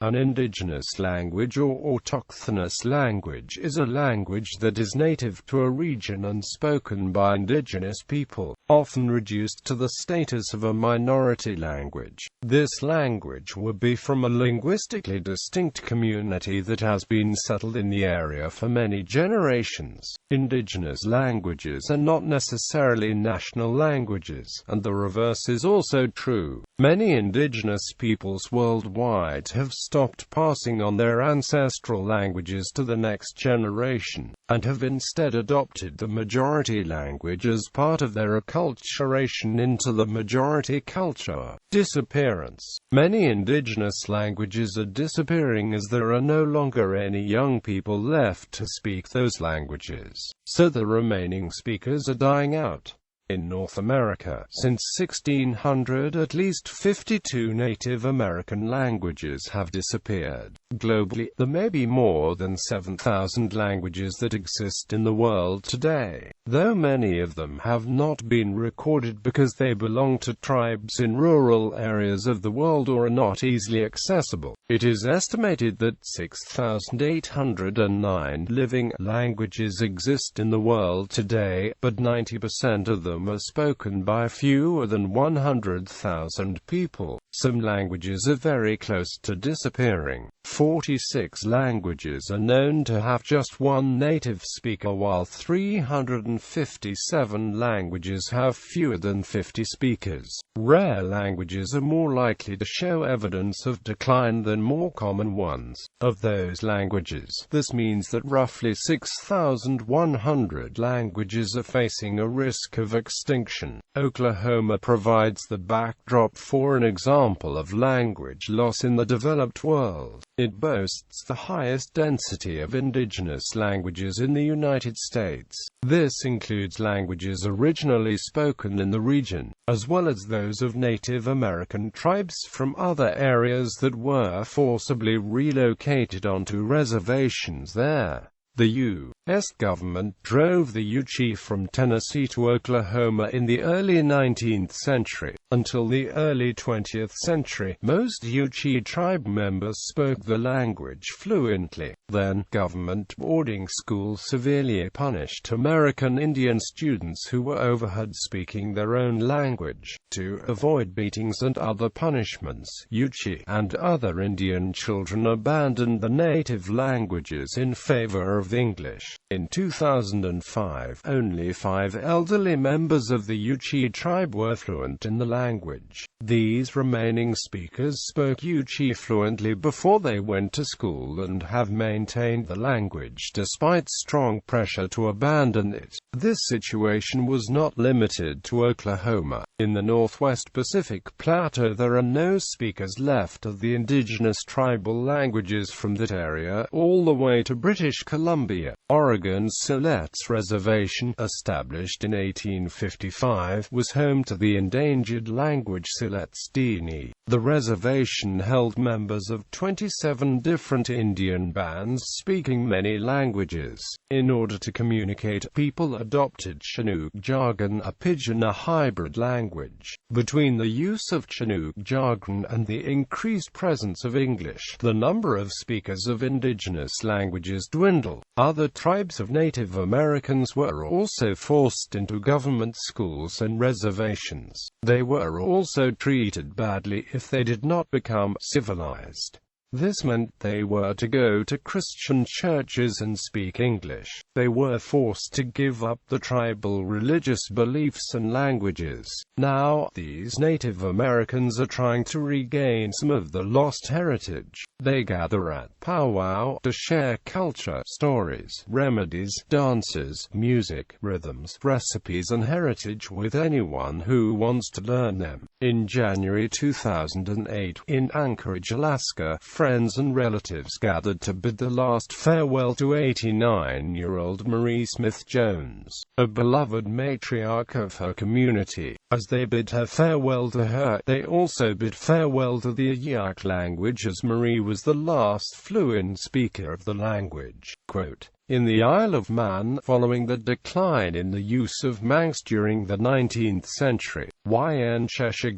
An indigenous language or autochthonous language is a language that is native to a region and spoken by indigenous people, often reduced to the status of a minority language. This language would be from a linguistically distinct community that has been settled in the area for many generations. Indigenous languages are not necessarily national languages, and the reverse is also true. Many indigenous peoples worldwide have stopped passing on their ancestral languages to the next generation, and have instead adopted the majority language as part of their acculturation into the majority culture. Disappearance. Many indigenous languages are disappearing as there are no longer any young people left to speak those languages, so the remaining speakers are dying out. In North America, since 1600, at least 52 Native American languages have disappeared. Globally, there may be more than 7,000 languages that exist in the world today, though many of them have not been recorded because they belong to tribes in rural areas of the world or are not easily accessible. It is estimated that 6,809 living languages exist in the world today, but 90% of them are spoken by fewer than 100,000 people. Some languages are very close to disappearing. 46 languages are known to have just one native speaker, while 357 languages have fewer than 50 speakers. Rare languages are more likely to show evidence of decline than more common ones. Of those languages, this means that roughly 6,100 languages are facing a risk of extinction. Oklahoma provides the backdrop for an example of language loss in the developed world. It boasts the highest density of indigenous languages in the United States. This includes languages originally spoken in the region, as well as those of Native American tribes from other areas that were forcibly relocated onto reservations there. The U.S. government drove the Yuchi from Tennessee to Oklahoma in the early 19th century. Until the early 20th century, most Yuchi tribe members spoke the language fluently. Then, government boarding schools severely punished American Indian students who were overheard speaking their own language. To avoid beatings and other punishments, Yuchi and other Indian children abandoned the native languages in favor of English. In 2005, only 5 elderly members of the Yuchi tribe were fluent in the language. These remaining speakers spoke Yuchi fluently before they went to school and have maintained the language despite strong pressure to abandon it. This situation was not limited to Oklahoma. In the Northwest Pacific Plateau, there are no speakers left of the indigenous tribal languages from that area all the way to British Columbia. Oregon's Siletz Reservation, established in 1855, was home to the endangered language Siletz-Dene. The reservation held members of 27 different Indian bands speaking many languages. In order to communicate, people adopted Chinook jargon, a pidgin, a hybrid language. Between the use of Chinook jargon and the increased presence of English, the number of speakers of indigenous languages dwindled. Other tribes of Native Americans were also forced into government schools and reservations. They were also treated badly if they did not become civilized. This meant they were to go to Christian churches and speak English. They were forced to give up the tribal religious beliefs and languages. Now, these Native Americans are trying to regain some of the lost heritage. They gather at powwow to share culture, stories, remedies, dances, music, rhythms, recipes and heritage with anyone who wants to learn them. In January 2008, in Anchorage, Alaska, friends and relatives gathered to bid the last farewell to 89-year-old Marie Smith Jones, a beloved matriarch of her community. As they bid her farewell to her, they also bid farewell to the Yaqui language, as Marie was the last fluent speaker of the language. Quote, in the Isle of Man, following the decline in the use of Manx during the 19th century, Cheshire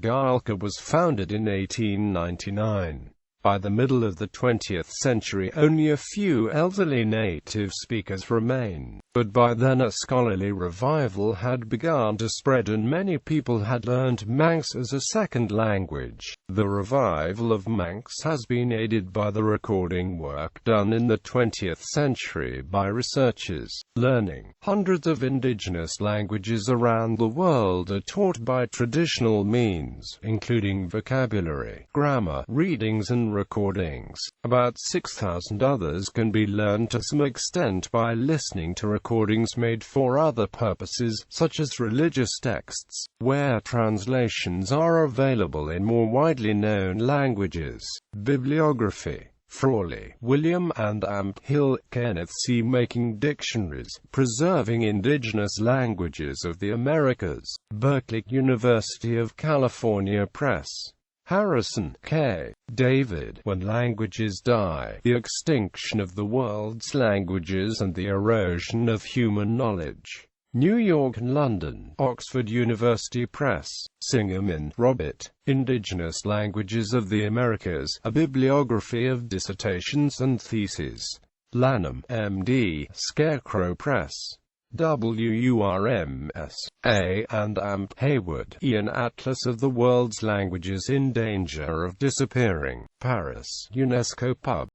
was founded in 1899. By the middle of the 20th century, only a few elderly native speakers remain, but by then a scholarly revival had begun to spread and many people had learned Manx as a second language. The revival of Manx has been aided by the recording work done in the 20th century by researchers. Learning. Hundreds of indigenous languages around the world are taught by traditional means, including vocabulary, grammar, readings and recordings. About 6,000 others can be learned to some extent by listening to recordings made for other purposes, such as religious texts, where translations are available in more widely known languages. Bibliography. Frawley, William and Amp Hill, Kenneth C. Making Dictionaries, Preserving Indigenous Languages of the Americas. Berkeley, University of California Press. Harrison, K. David. When Languages Die: The Extinction of the World's Languages and the Erosion of Human Knowledge. New York and London. Oxford University Press. Singerman, Robert. Indigenous Languages of the Americas, A Bibliography of Dissertations and Theses. Lanham, M.D., Scarecrow Press. WURMS. A. and Amp. Hayward, Ian. Atlas of the World's Languages in Danger of Disappearing. Paris, UNESCO Pub.